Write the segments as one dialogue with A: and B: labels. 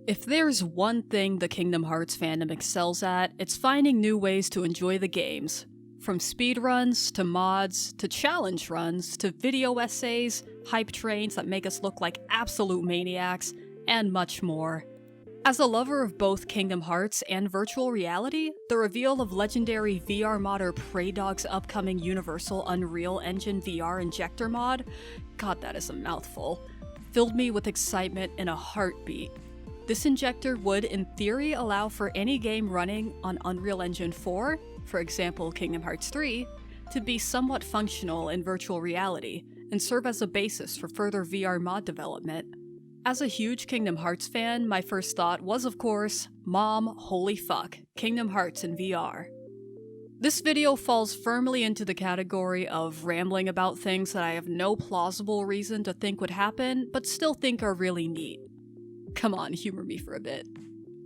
A: If there's one thing the Kingdom Hearts fandom excels at, it's finding new ways to enjoy the games. From speedruns, to mods, to challenge runs, to video essays, hype trains that make us look like absolute maniacs, and much more. As a lover of both Kingdom Hearts and virtual reality, the reveal of legendary VR modder Preydog's upcoming Universal Unreal Engine VR injector mod, god that is a mouthful, filled me with excitement in a heartbeat. This injector would, in theory, allow for any game running on Unreal Engine 4, for example Kingdom Hearts 3, to be somewhat functional in virtual reality, and serve as a basis for further VR mod development. As a huge Kingdom Hearts fan, my first thought was, of course, Mom, holy fuck, Kingdom Hearts in VR. This video falls firmly into the category of rambling about things that I have no plausible reason to think would happen, but still think are really neat. Come on, humor me for a bit.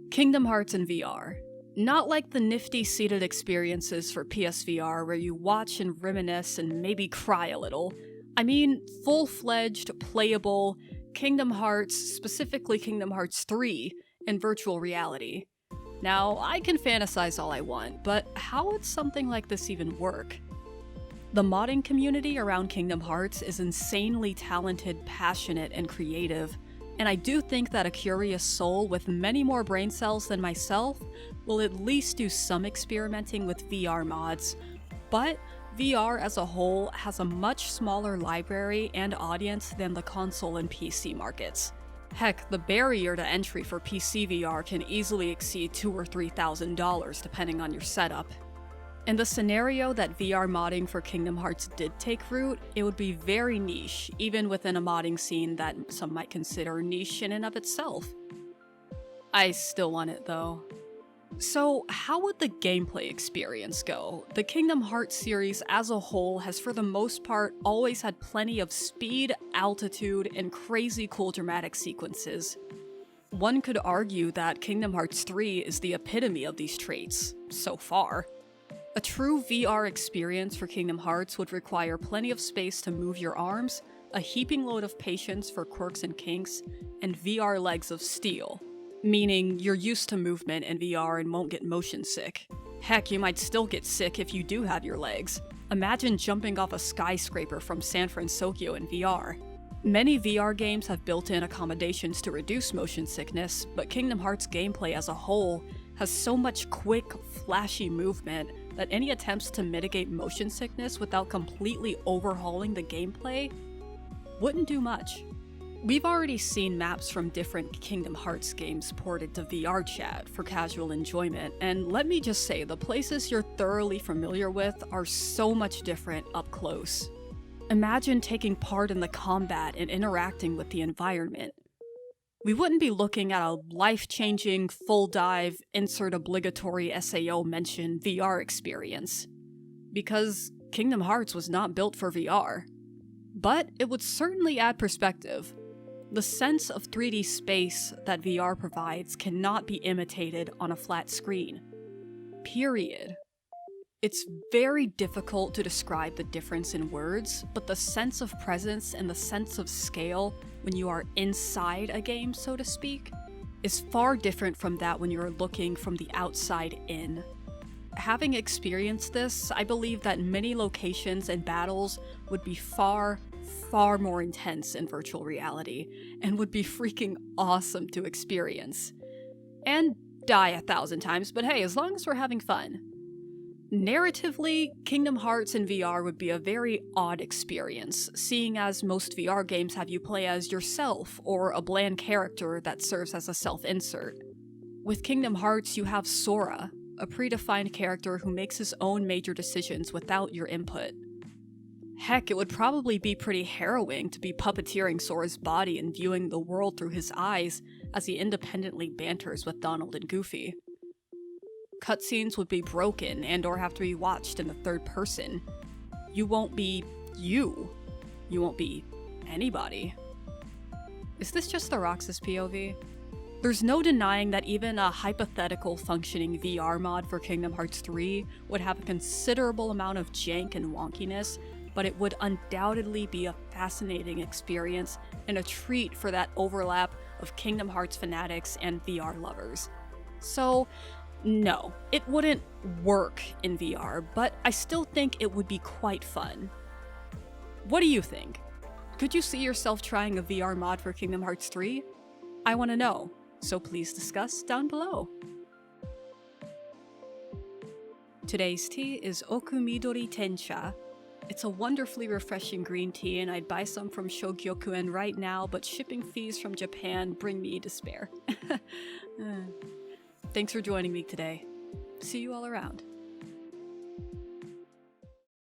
A: Kingdom Hearts in VR. Not like the nifty seated experiences for PSVR where you watch and reminisce and maybe cry a little. I mean, full-fledged, playable Kingdom Hearts, specifically Kingdom Hearts 3, in virtual reality. Now, I can fantasize all I want, but how would something like this even work? The modding community around Kingdom Hearts is insanely talented, passionate, and creative, and I do think that a curious soul with many more brain cells than myself will at least do some experimenting with VR mods, but VR as a whole has a much smaller library and audience than the console and PC markets. Heck, the barrier to entry for PC VR can easily exceed $2,000 or $3,000 depending on your setup. In the scenario that VR modding for Kingdom Hearts did take root, it would be very niche, even within a modding scene that some might consider niche in and of itself. I still want it though. So, how would the gameplay experience go? The Kingdom Hearts series as a whole has for the most part always had plenty of speed, altitude, and crazy cool dramatic sequences. One could argue that Kingdom Hearts 3 is the epitome of these traits, so far. A true VR experience for Kingdom Hearts would require plenty of space to move your arms, a heaping load of patience for quirks and kinks, and VR legs of steel. Meaning, you're used to movement in VR and won't get motion sick. Heck, you might still get sick if you do have your legs. Imagine jumping off a skyscraper from San Francisco in VR. Many VR games have built-in accommodations to reduce motion sickness, but Kingdom Hearts gameplay as a whole has so much quick, flashy movement that any attempts to mitigate motion sickness without completely overhauling the gameplay wouldn't do much. We've already seen maps from different Kingdom Hearts games ported to VR chat for casual enjoyment, and let me just say, the places you're thoroughly familiar with are so much different up close. Imagine taking part in the combat and interacting with the environment. We wouldn't be looking at a life-changing, full-dive, insert obligatory SAO mention VR experience. Because Kingdom Hearts was not built for VR. But it would certainly add perspective. The sense of 3D space that VR provides cannot be imitated on a flat screen. Period. It's very difficult to describe the difference in words, but the sense of presence and the sense of scale when you are inside a game, so to speak, is far different from that when you're looking from the outside in. Having experienced this, I believe that many locations and battles would be far more intense in virtual reality, and would be freaking awesome to experience. And die 1,000 times, but hey, as long as we're having fun. Narratively, Kingdom Hearts in VR would be a very odd experience, seeing as most VR games have you play as yourself, or a bland character that serves as a self-insert. With Kingdom Hearts, you have Sora, a predefined character who makes his own major decisions without your input. Heck, it would probably be pretty harrowing to be puppeteering Sora's body and viewing the world through his eyes as he independently banters with Donald and Goofy. Cutscenes would be broken and or have to be watched in the third person. You won't be you. You won't be anybody. Is this just the Roxas POV? There's no denying that even a hypothetical functioning VR mod for Kingdom Hearts 3 would have a considerable amount of jank and wonkiness, but it would undoubtedly be a fascinating experience and a treat for that overlap of Kingdom Hearts fanatics and VR lovers. So, no, it wouldn't work in VR, but I still think it would be quite fun. What do you think? Could you see yourself trying a VR mod for Kingdom Hearts 3? I want to know, so please discuss down below. Today's tea is Okumidori Tencha. It's a wonderfully refreshing green tea, and I'd buy some from Shogyokuen right now, but shipping fees from Japan bring me despair. Thanks for joining me today. See you all around.